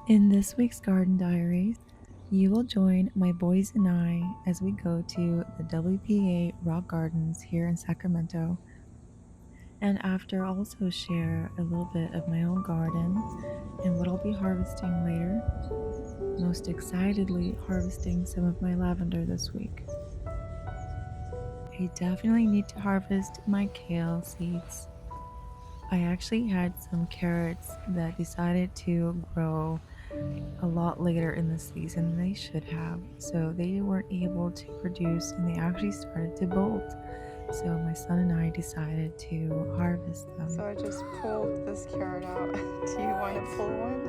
In this week's Garden Diaries, you will join my boys and I as we go to the WPA Rock Gardens here in Sacramento, and after also share a little bit of my own garden and what I'll be harvesting later, most excitedly harvesting some of my lavender this week. I definitely need to harvest my kale seeds. I actually had some carrots that decided to grow a lot later in the season than they should have, so they weren't able to produce and they actually started to bolt. So my son and I decided to harvest them. So I just pulled this carrot out. Do you want to pull one?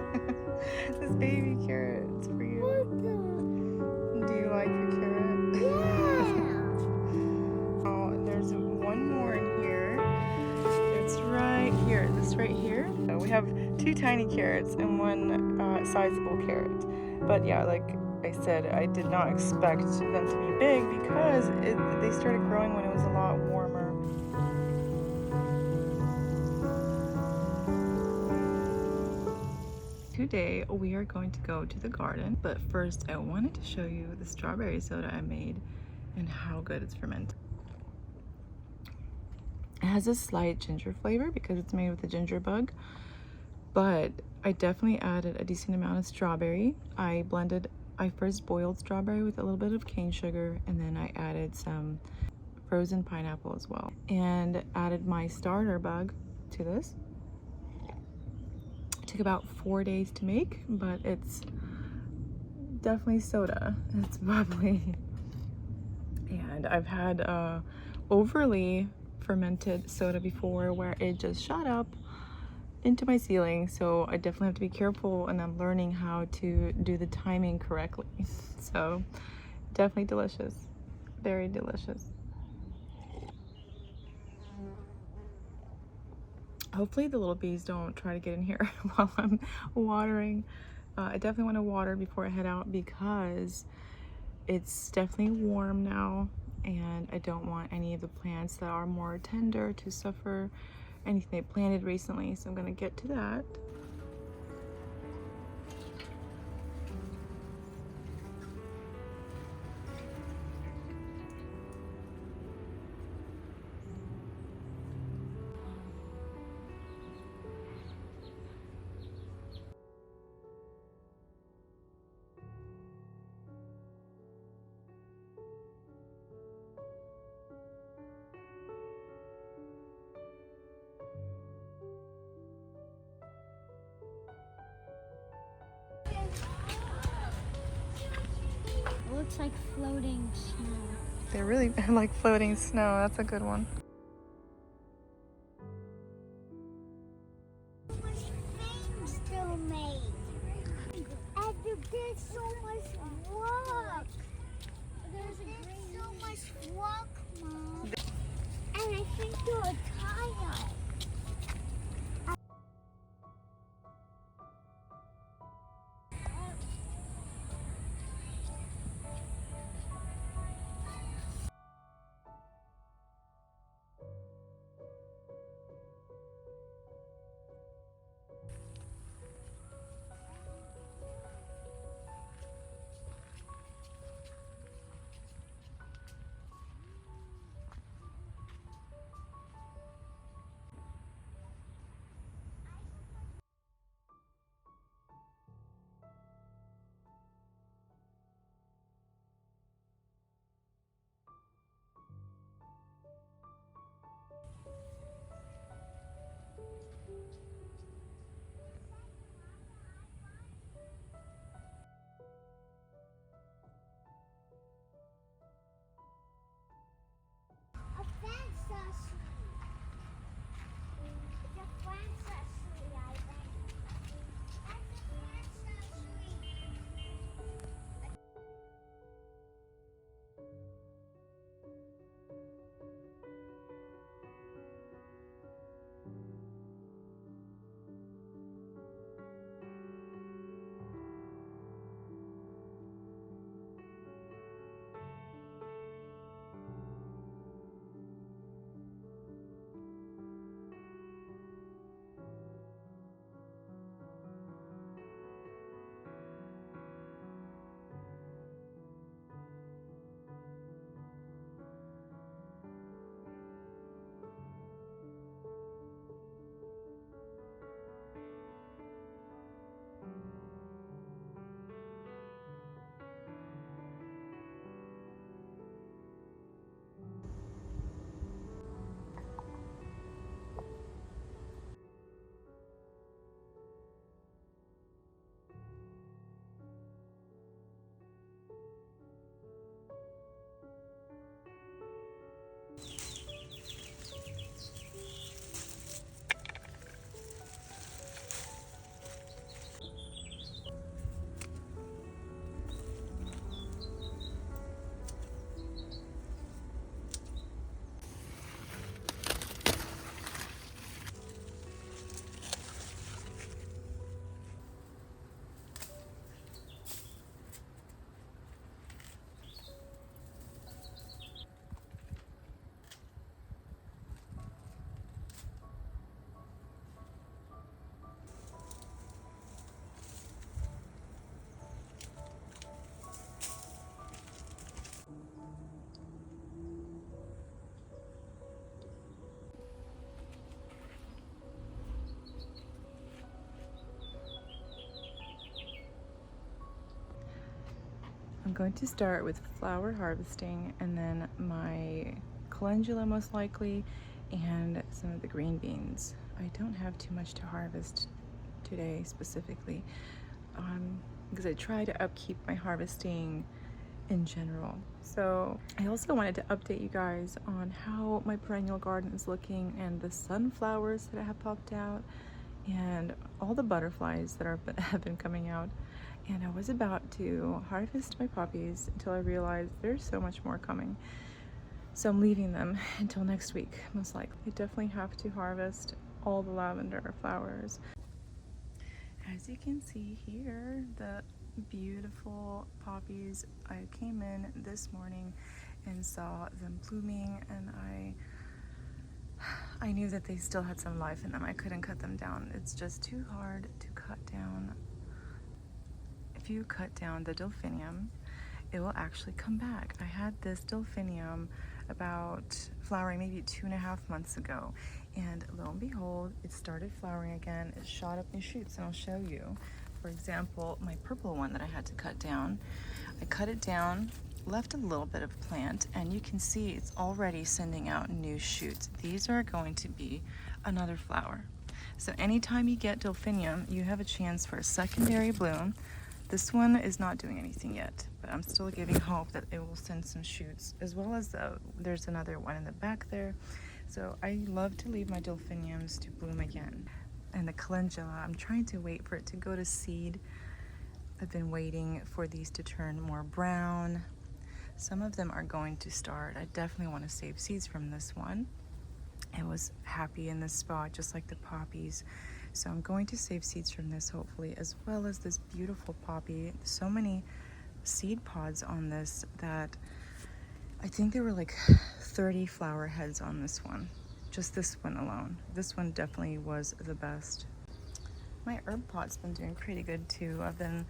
This baby carrot, it's for you. Do you like your carrot? Yeah. Oh, there's one more in here. It's right here. This right here. We have two tiny carrots and one sizable carrot. But yeah, like I said, I did not expect them to be big because they started growing when it was a lot warmer. Today we are going to go to the garden, but first I wanted to show you the strawberry soda I made and how good it's fermented. It has a slight ginger flavor because it's made with a ginger bug, but I definitely added a decent amount of strawberry. I first boiled strawberry with a little bit of cane sugar, and then I added some frozen pineapple as well, and added my starter bug to this. It took about 4 days to make, but it's definitely soda. It's bubbly. And I've had overly fermented soda before where it just shot up into my ceiling, so I definitely have to be careful, and I'm learning how to do the timing correctly. So definitely delicious, very delicious. Hopefully the little bees don't try to get in here while I'm watering. I definitely want to water before I head out because it's definitely warm now, and I don't want any of the plants that are more tender to suffer anything they planted recently, so I'm going to get to that. It looks like floating snow. They're really like floating snow. That's a good one. Still made. And there's so much rock. There's so much rock, Mom. And I think you're tired. going to start with flower harvesting, and then my calendula most likely, and some of the green beans. I don't have too much to harvest today specifically, because I try to upkeep my harvesting in general. So I also wanted to update you guys on how my perennial garden is looking, and the sunflowers that have popped out, and all the butterflies that have been coming out. And I was about to harvest my poppies until I realized there's so much more coming. So I'm leaving them until next week, most likely. I definitely have to harvest all the lavender flowers. As you can see here, the beautiful poppies. I came in this morning and saw them blooming, and I knew that they still had some life in them. I couldn't cut them down. It's just too hard to cut down. If you cut down the delphinium, it will actually come back. I had this delphinium about flowering maybe 2.5 months ago, and lo and behold, it started flowering again. It shot up new shoots, and I'll show you. For example, my purple one that I had to cut down, I cut it down, left a little bit of plant, and you can see it's already sending out new shoots. These are going to be another flower. So anytime you get delphinium, you have a chance for a secondary bloom. This one is not doing anything yet, but I'm still giving hope that it will send some shoots, as well as there's another one in the back there. So I love to leave my delphiniums to bloom again. And the calendula, I'm trying to wait for it to go to seed. I've been waiting for these to turn more brown. Some of them are going to start. I definitely want to save seeds from this one. It was happy in this spot, just like the poppies. So I'm going to save seeds from this, hopefully, as well as this beautiful poppy. So many seed pods on this that I think there were like 30 flower heads on this one. Just this one alone. This one definitely was the best. My herb pot's been doing pretty good too. I've been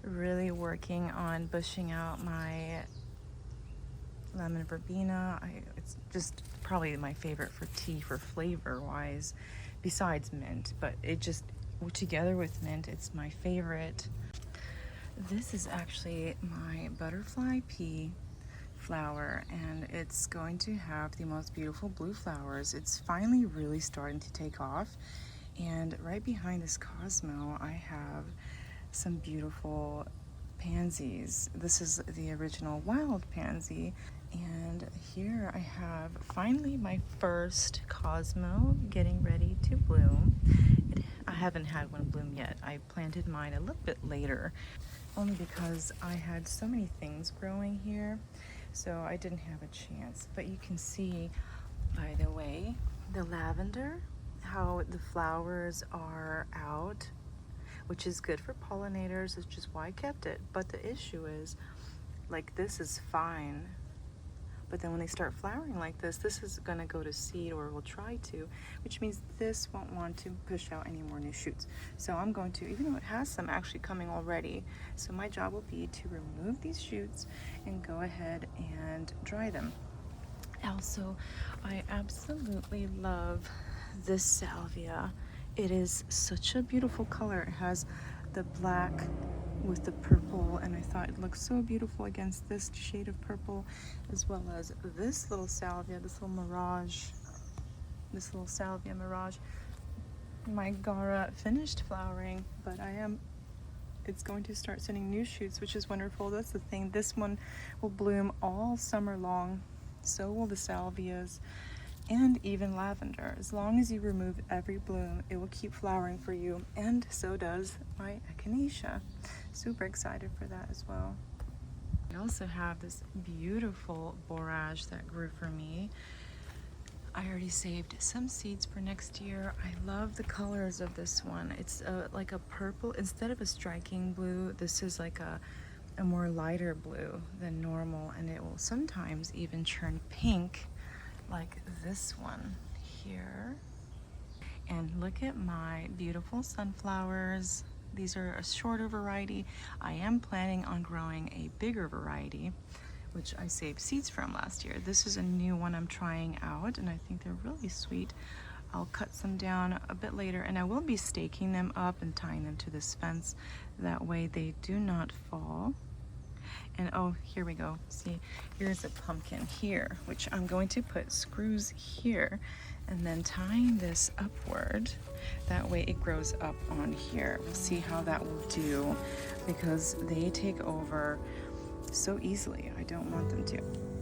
really working on bushing out my lemon verbena. It's just probably my favorite for tea, for flavor wise, besides mint, but it just, together with mint, it's my favorite. This is actually my butterfly pea flower, and it's going to have the most beautiful blue flowers. It's finally really starting to take off, and right behind this Cosmo I have some beautiful pansies. This is the original wild pansy, and here I have finally my first Cosmo getting ready to bloom. I haven't had one bloom yet. I planted mine a little bit later, only because I had so many things growing here, so I didn't have a chance. But you can see, by the way, the lavender, how the flowers are out, which is good for pollinators, which is why I kept it. But the issue is, like, this is fine, but then when they start flowering like this is gonna go to seed, or will try to, which means this won't want to push out any more new shoots. So I'm going to, even though it has some actually coming already, so my job will be to remove these shoots and go ahead and dry them. Also, I absolutely love this salvia. It is such a beautiful color. It has the black with the purple, and I thought it looked so beautiful against this shade of purple, as well as this little salvia, this little mirage, this little salvia mirage. My Gara finished flowering, but it's going to start sending new shoots, which is wonderful. That's the thing, this one will bloom all summer long. So will the salvias, and even lavender. As long as you remove every bloom, it will keep flowering for you, and so does my echinacea. Super excited for that as well. I also have this beautiful borage that grew for me. I already saved some seeds for next year. I love the colors of this one. It's like a purple, instead of a striking blue, this is like a more lighter blue than normal, and it will sometimes even turn pink, like this one here. And look at my beautiful sunflowers. These are a shorter variety. I am planning on growing a bigger variety, which I saved seeds from last year. This is a new one I'm trying out, and I think they're really sweet. I'll cut some down a bit later, and I will be staking them up and tying them to this fence. That way they do not fall. And oh, here we go. See, here's a pumpkin here, which I'm going to put screws here and then tying this upward. That way it grows up on here. We'll see how that will do because they take over so easily. I don't want them to.